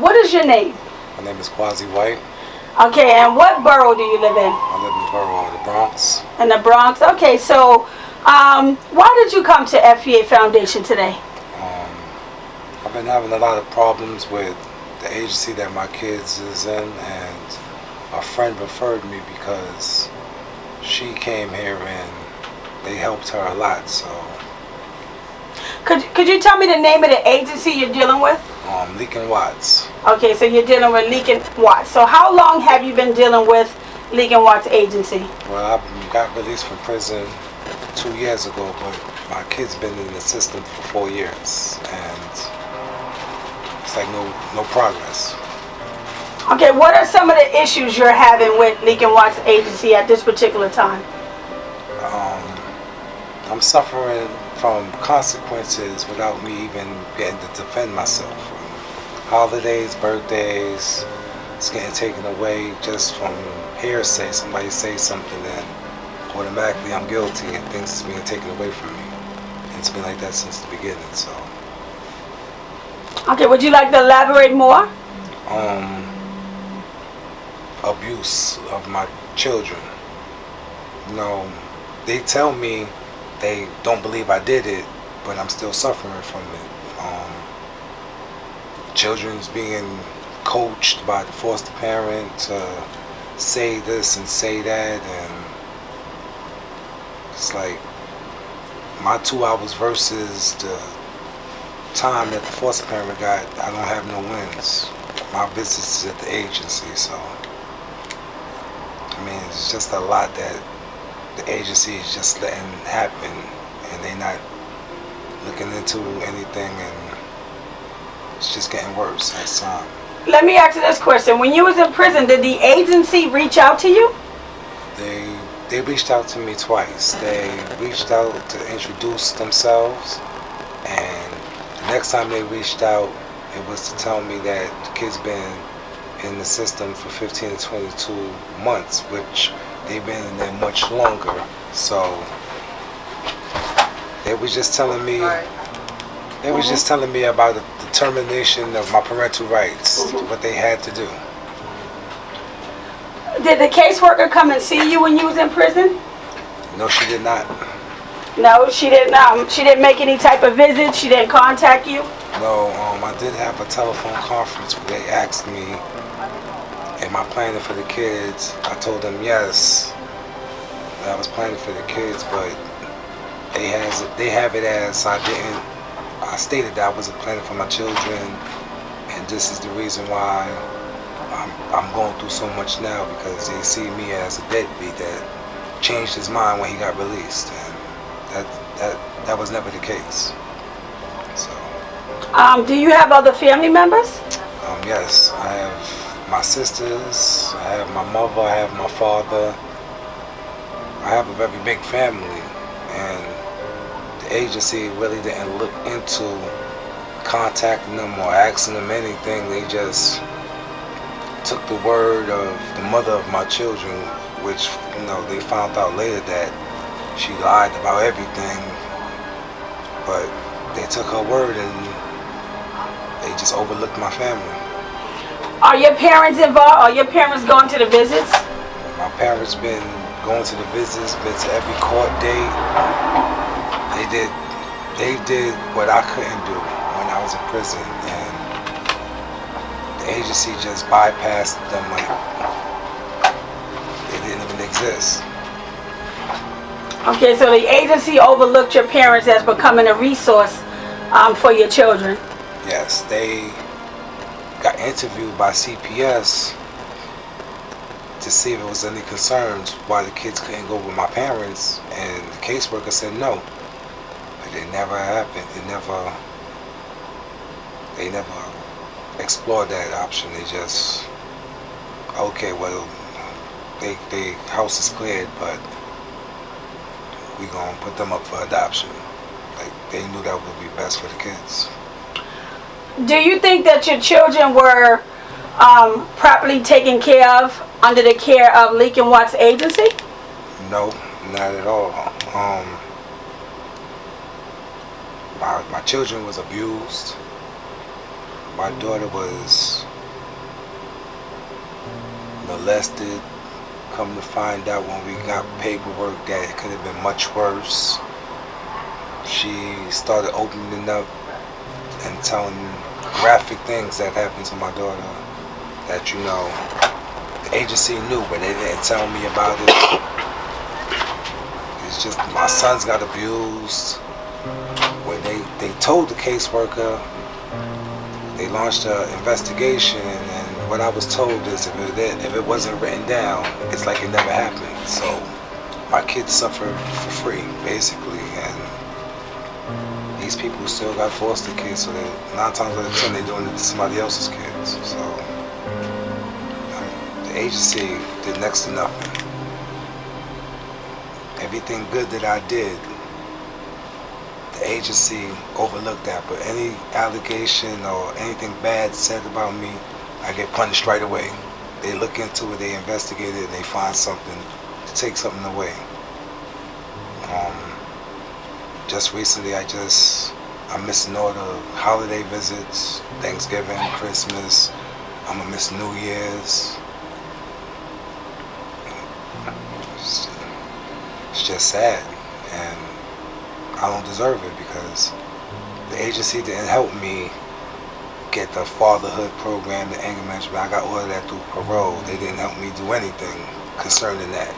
What is your name? My name is Quasi White. Okay, and what borough do you live in? I live in the borough of the Bronx. In the Bronx. Okay, so why did you come to FPA Foundation today? I've been having a lot of problems with the agency that my kids is in, and a friend referred me because she came here and they helped her a lot. So Could you tell me the name of the agency you're dealing with? Leake and Watts. Okay, so you're dealing with Leake and Watts. So how long have you been dealing with Leake and Watts Agency? Well, I got released from prison 2 years ago, but my kid's been in the system for 4 years, and it's like no progress. Okay, what are some of the issues you're having with Leake and Watts Agency at this particular time? I'm suffering from consequences without me even getting to defend myself. From holidays, birthdays, it's getting taken away just from hearsay. Somebody say something and automatically I'm guilty and things is being taken away from me. And it's been like that since the beginning. So. Okay, would you like to elaborate more? Abuse of my children. You know, they tell me they don't believe I did it, but I'm still suffering from it. Children's being coached by the foster parent to say this and say that, and it's like my 2 hours versus the time that the foster parent got, I don't have no wins. My visits is at the agency, so I mean, it's just a lot that the agency is just letting happen, and they're not looking into anything, and it's just getting worse as time. Let me ask you this question. When you was in prison, did the agency reach out to you? They reached out to me twice. They reached out to introduce themselves, and the next time they reached out, it was to tell me that the kid's been in the system for 15 to 22 months, which they've been in there much longer. So they was just telling me, just telling me about the termination of my parental rights, what they had to do. Did the caseworker come and see you when you was in prison? No, she did not. No, she didn't. She didn't make any type of visit. She didn't contact you. No, I did have a telephone conference where they asked me, am I planning for the kids? I told them yes, I was planning for the kids, but they have it as I stated that I wasn't planning for my children, and this is the reason why I'm going through so much now, because they see me as a deadbeat that changed his mind when he got released, and that was never the case. So. Do you have other family members? Yes, I have my sisters, I have my mother, I have my father. I have a very big family, and the agency really didn't look into contacting them or asking them anything. They just took the word of the mother of my children, which, you know, they found out later that she lied about everything, but they took her word and they just overlooked my family. Are your parents involved? Are your parents going to the visits? My parents been going to the visits, been to every court date. They did what I couldn't do when I was in prison, and the agency just bypassed them like they didn't even exist. Okay, so the agency overlooked your parents as becoming a resource for your children. Yes, they got interviewed by CPS to see if there was any concerns why the kids couldn't go with my parents, and the caseworker said no. But it never happened. They never explored that option. They just, okay, well, they house is cleared, but we gonna put them up for adoption. Like, they knew that would be best for the kids. Do you think that your children were properly taken care of under the care of Leake and Watts Agency? No, not at all. My children was abused. My daughter was molested. Come to find out when we got paperwork that it could have been much worse. She started opening up and telling graphic things that happened to my daughter that, you know, the agency knew, but they didn't tell me about it. It's just my sons got abused. When they told the caseworker, they launched an investigation, and what I was told is if it wasn't written down, it's like it never happened. So my kids suffered for free, basically, and these people still got foster kids, so that 9 times out of 10 they're doing it to somebody else's kids. So the agency did next to nothing. Everything good that I did, the agency overlooked that, but any allegation or anything bad said about me, I get punished right away. They look into it, they investigate it, and they find something to take something away. Just recently, I'm missing all the holiday visits, Thanksgiving, Christmas. I'm gonna miss New Year's. It's just sad, and I don't deserve it because the agency didn't help me get the fatherhood program, the anger management. I got all of that through parole. They didn't help me do anything concerning that.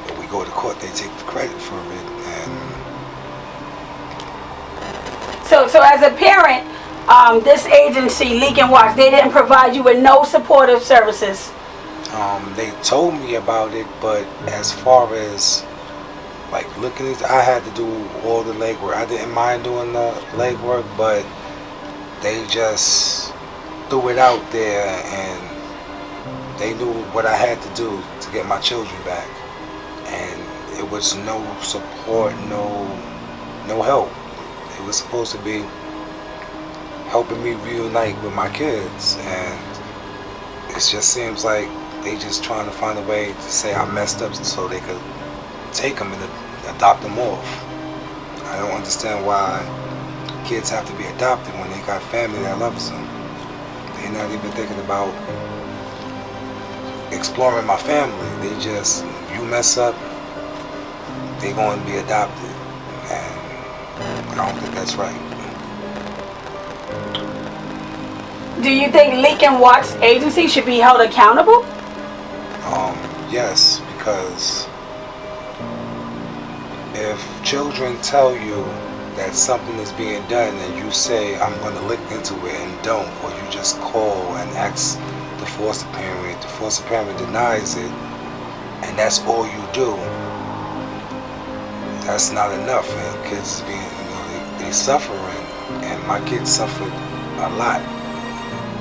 When we go to court, they take the credit for it. And So as a parent, this agency, Leake and Watts, they didn't provide you with no supportive services. they told me about it, but as far as like looking at, I had to do all the legwork. I didn't mind doing the legwork, but they just threw it out there, and they knew what I had to do to get my children back, and it was no support, no help. It was supposed to be helping me reunite with my kids, and it just seems like they just trying to find a way to say I messed up so they could take them and adopt them off. I don't understand why kids have to be adopted when they got family that loves them. They're not even thinking about exploring my family. They just, if you mess up, they're going to be adopted. And I don't think that's right. Do you think Leake and Watts Agency should be held accountable? Yes, because if children tell you that something is being done and you say, I'm going to look into it, and don't, or you just call and ask the foster parent denies it, and that's all you do, that's not enough. And kids being, they suffering, and my kids suffered a lot,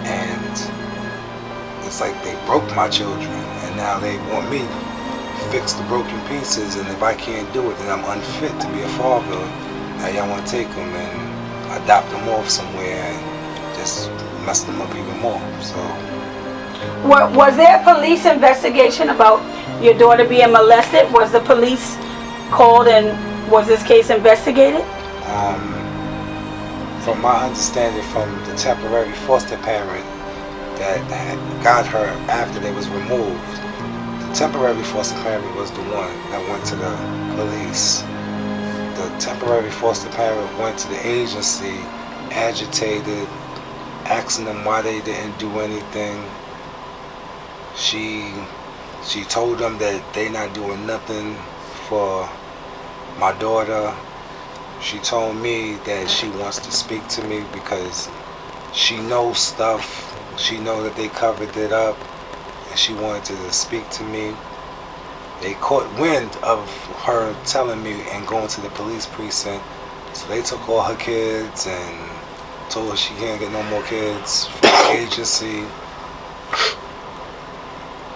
and it's like they broke my children, and now they want me to fix the broken pieces, and if I can't do it, then I'm unfit to be a father. Now y'all want to take them and adopt them off somewhere and just mess them up even more. So, Was there a police investigation about your daughter being molested? Was the police called, and was this case investigated? From my understanding from the temporary foster parent that had got her after they was removed, the temporary foster parent was the one that went to the police. The temporary foster parent went to the agency, agitated, asking them why they didn't do anything. She told them that they not doing nothing for my daughter. She told me that she wants to speak to me because she knows stuff. She knows that they covered it up, and she wanted to speak to me. They caught wind of her telling me and going to the police precinct, so they took all her kids and told her she can't get no more kids from the agency.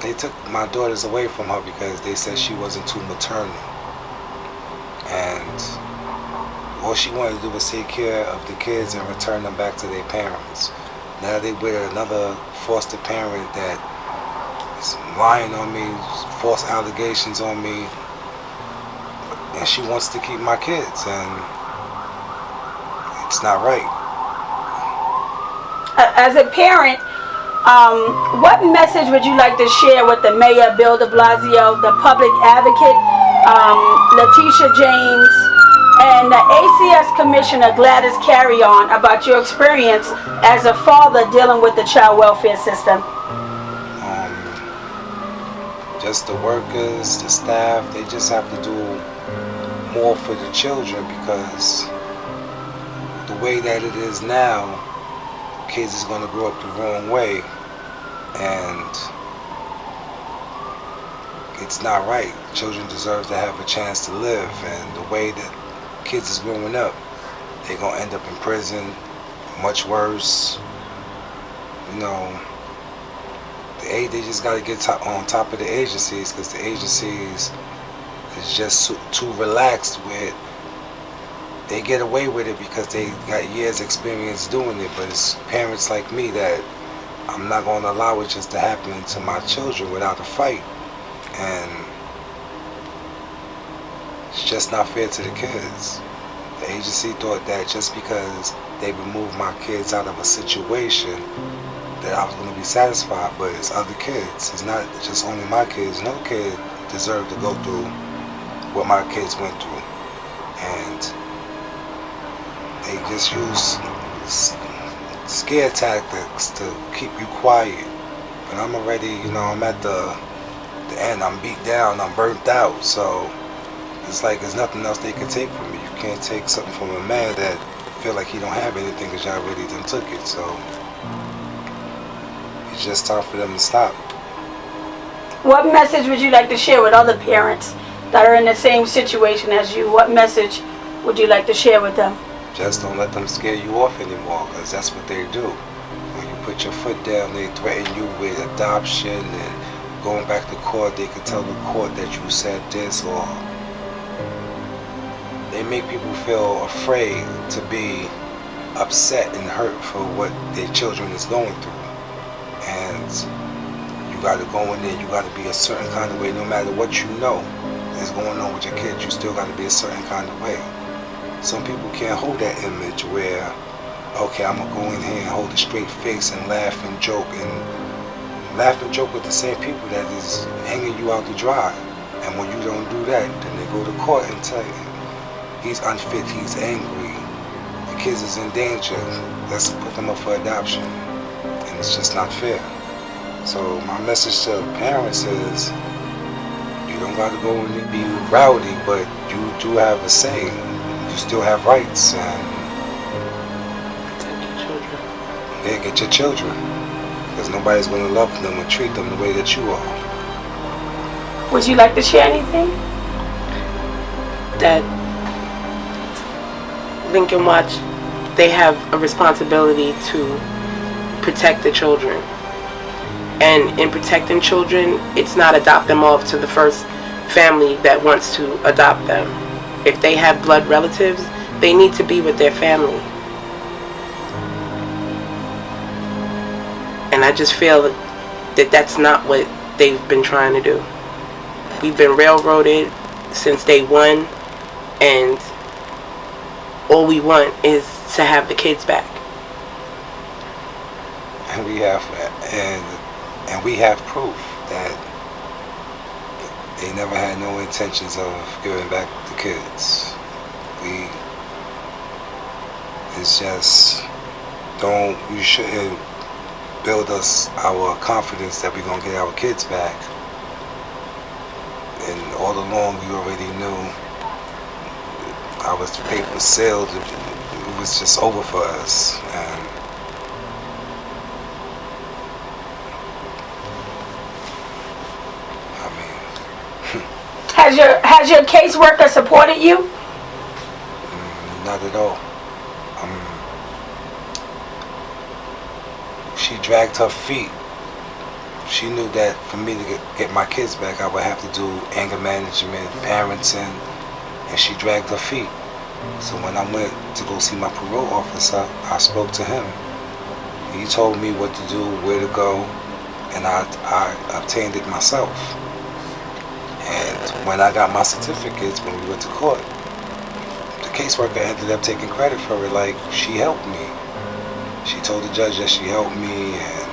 They took my daughters away from her because they said she wasn't too maternal, and all she wanted to do was take care of the kids and return them back to their parents. Now they with another foster parent that is lying on me, false allegations on me, and she wants to keep my kids, and it's not right. as a parent, what message would you like to share with the mayor, Bill de Blasio, the public advocate, Letitia James, and the ACS commissioner, Gladys Carrion, about your experience as a father dealing with the child welfare system? Just the workers, the staff, they just have to do more for the children, because the way that it is now, kids is going to grow up the wrong way, and it's not right. Children deserve to have a chance to live, and the way that kids is growing up, they're going to end up in prison, much worse. You know, they just got to get on top of the agencies, because the agencies is just too relaxed with. They get away with it because they got years experience doing it, but it's parents like me that I'm not going to allow it just to happen to my children without a fight. And it's just not fair to the kids. The agency thought that just because they removed my kids out of a situation that I was going to be satisfied, but it's other kids. It's not just only my kids. No kid deserved to go through what my kids went through. And they just use scare tactics to keep you quiet. But I'm already, I'm at the end. I'm beat down, I'm burnt out. So it's like there's nothing else they can take from me. You can't take something from a man that feel like he don't have anything because y'all already done took it. So it's just time for them to stop. What message would you like to share with other parents that are in the same situation as you? What message would you like to share with them? Just don't let them scare you off anymore, because that's what they do. When you put your foot down, they threaten you with adoption and going back to court. They could tell the court that you said this, or they make people feel afraid to be upset and hurt for what their children is going through. And you got to go in there, you got to be a certain kind of way. No matter what you know is going on with your kids, you still got to be a certain kind of way. Some people can't hold that image where, okay, I'm going to go in here and hold a straight face and laugh and joke with the same people that is hanging you out to dry. And when you don't do that, then they go to court and tell you, he's unfit, he's angry, the kids is in danger, let's put them up for adoption. And it's just not fair. So my message to the parents is, you don't got to go and be rowdy, but you do have a say. You still have rights, and protect your children. Yeah, get your children, because nobody's going to love them or treat them the way that you are. Would you like to share anything? That Leake and Watts, they have a responsibility to protect the children. And in protecting children, it's not adopt them off to the first family that wants to adopt them. If they have blood relatives, they need to be with their family. And I just feel that that's not what they've been trying to do. We've been railroaded since day one, and all we want is to have the kids back. And we have proof that they never had no intentions of giving back the kids. It's just, you shouldn't build us our confidence that we're going to get our kids back. And all along you already knew our fate was sealed. It was just over for us. And Has your caseworker supported you? Not at all. She dragged her feet. She knew that for me to get my kids back, I would have to do anger management, parenting, and she dragged her feet. So when I went to go see my parole officer, I spoke to him. He told me what to do, where to go, and I obtained it myself. And when I got my certificates, when we went to court, the caseworker ended up taking credit for it, like she helped me. She told the judge that she helped me, and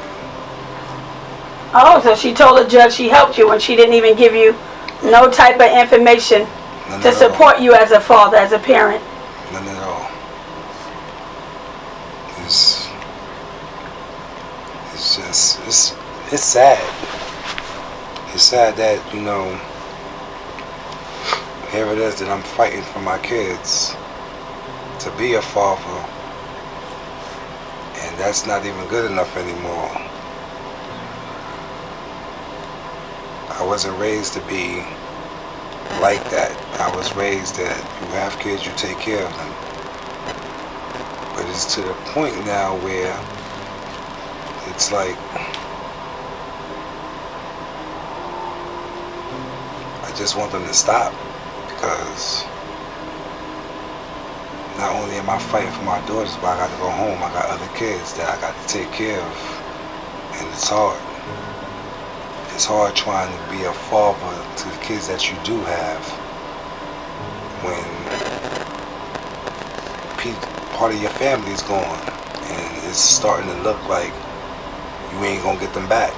Oh, so she told the judge she helped you when she didn't even give you no type of information none to at support you as a father, as a parent. all. None at all. It's just, it's sad. It's sad that, you know, here it is that I'm fighting for my kids to be a father, and that's not even good enough anymore. I wasn't raised to be like that. I was raised that you have kids, you take care of them. But it's to the point now where it's like I just want them to stop, because not only am I fighting for my daughters, but I got to go home. I got other kids that I got to take care of, and it's hard. It's hard trying to be a father to the kids that you do have when part of your family is gone, and it's starting to look like you ain't gonna get them back.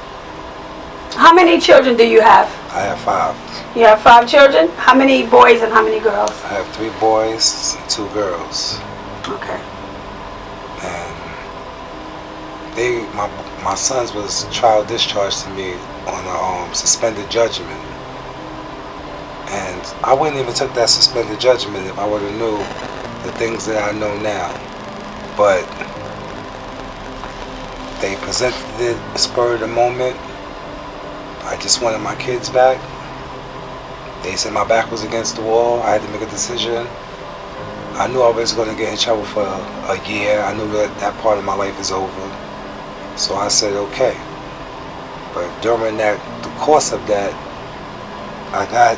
How many children do you have? I have 5. You have 5 children? How many boys and how many girls? I have 3 boys and 2 girls. Okay. And my sons was trial discharged to me on a suspended judgment. And I wouldn't even took that suspended judgment if I would have knew the things that I know now. But they presented it spur of the moment. I just wanted my kids back. They said my back was against the wall. I had to make a decision. I knew I was going to get in trouble for a year. I knew that part of my life is over. So I said, okay. But during the course of that, I got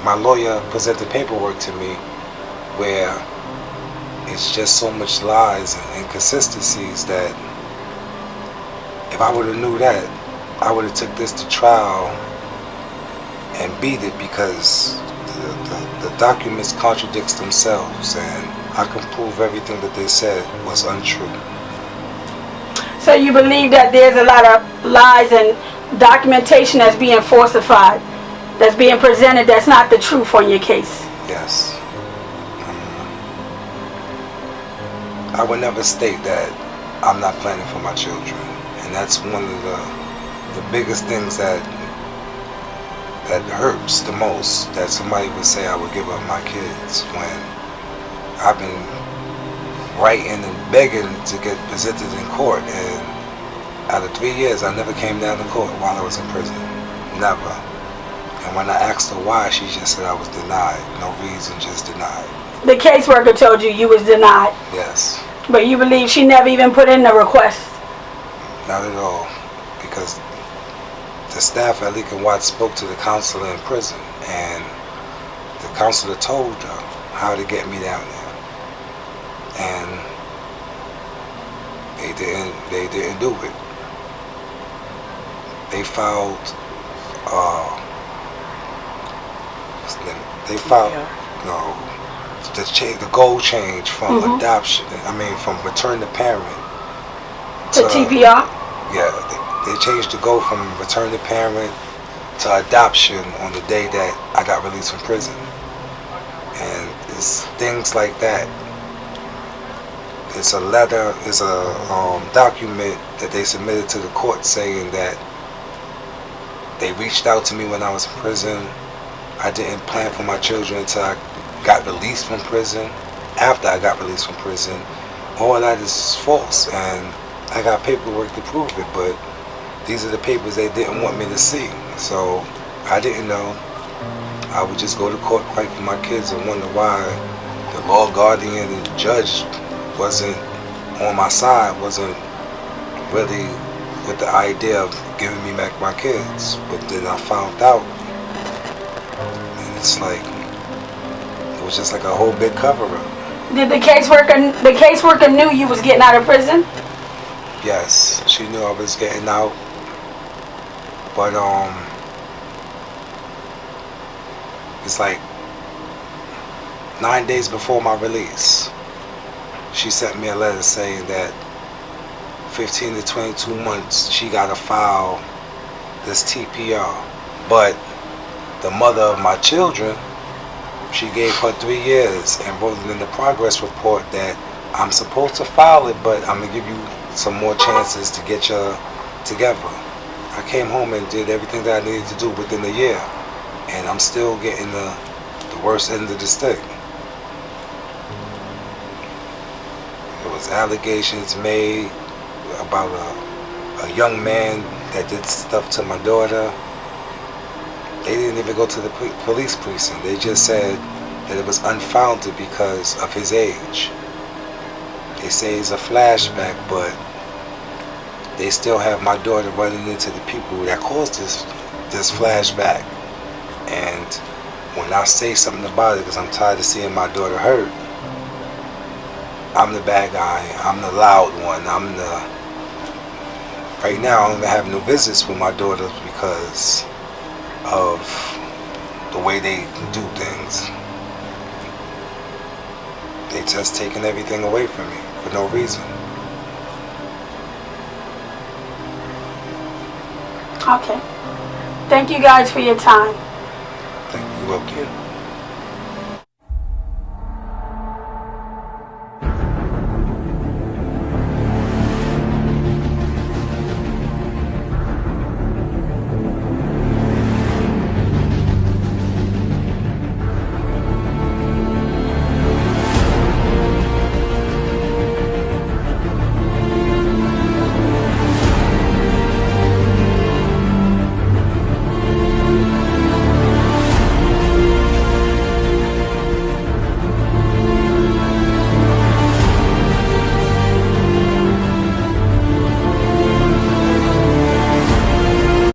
my lawyer presented paperwork to me where it's just so much lies and inconsistencies that if I would have knew that, I would have took this to trial and beat it, because the documents contradicts themselves, and I can prove everything that they said was untrue. So you believe that there's a lot of lies and documentation that's being falsified, that's being presented, that's not the truth on your case? Yes. I would never state that I'm not planning for my children, and that's one of the biggest things that hurts the most, that somebody would say I would give up my kids when I've been writing and begging to get presented in court, and out of 3 years I never came down to court while I was in prison. Never. And when I asked her why, she just said I was denied. No reason, just denied. The caseworker told you you was denied? Yes. But you believe she never even put in the request? Not at all, because the staff at Leake and Watts spoke to the counselor in prison, and the counselor told her how to get me down there, and they didn't do it. They filed the goal change from adoption. From return to parent to TPR. Yeah, they changed the goal from return to parent to adoption on the day that I got released from prison. And it's things like that. It's a letter, it's a document that they submitted to the court saying that they reached out to me when I was in prison. I didn't plan for my children until I got released from prison. After I got released from prison, all of that is false, and I got paperwork to prove it, but these are the papers they didn't want me to see. So I didn't know. I would just go to court, fight for my kids, and wonder why the law guardian and the judge wasn't on my side, wasn't really with the idea of giving me back my kids. But then I found out, and it's like, it was just like a whole big cover-up. Did the caseworker knew you was getting out of prison? Yes, she knew I was getting out, but it's like 9 days before my release, she sent me a letter saying that 15 to 22 months she got to file this TPR. But the mother of my children, she gave her 3 years and wrote it in the progress report that I'm supposed to file it, but I'm going to give you some more chances to get you together. I came home and did everything that I needed to do within a year, and I'm still getting the worst end of the stick. There was allegations made about a young man that did stuff to my daughter. They didn't even go to the police precinct. They just said that it was unfounded because of his age. They say it's a flashback, but they still have my daughter running into the people that caused this flashback. And when I say something about it, because I'm tired of seeing my daughter hurt, I'm the bad guy. I'm the loud one. Right now I don't even have no visits with my daughters because of the way they do things. They just taking everything away from me for no reason. Okay. Thank you guys for your time. Thank you. Okay.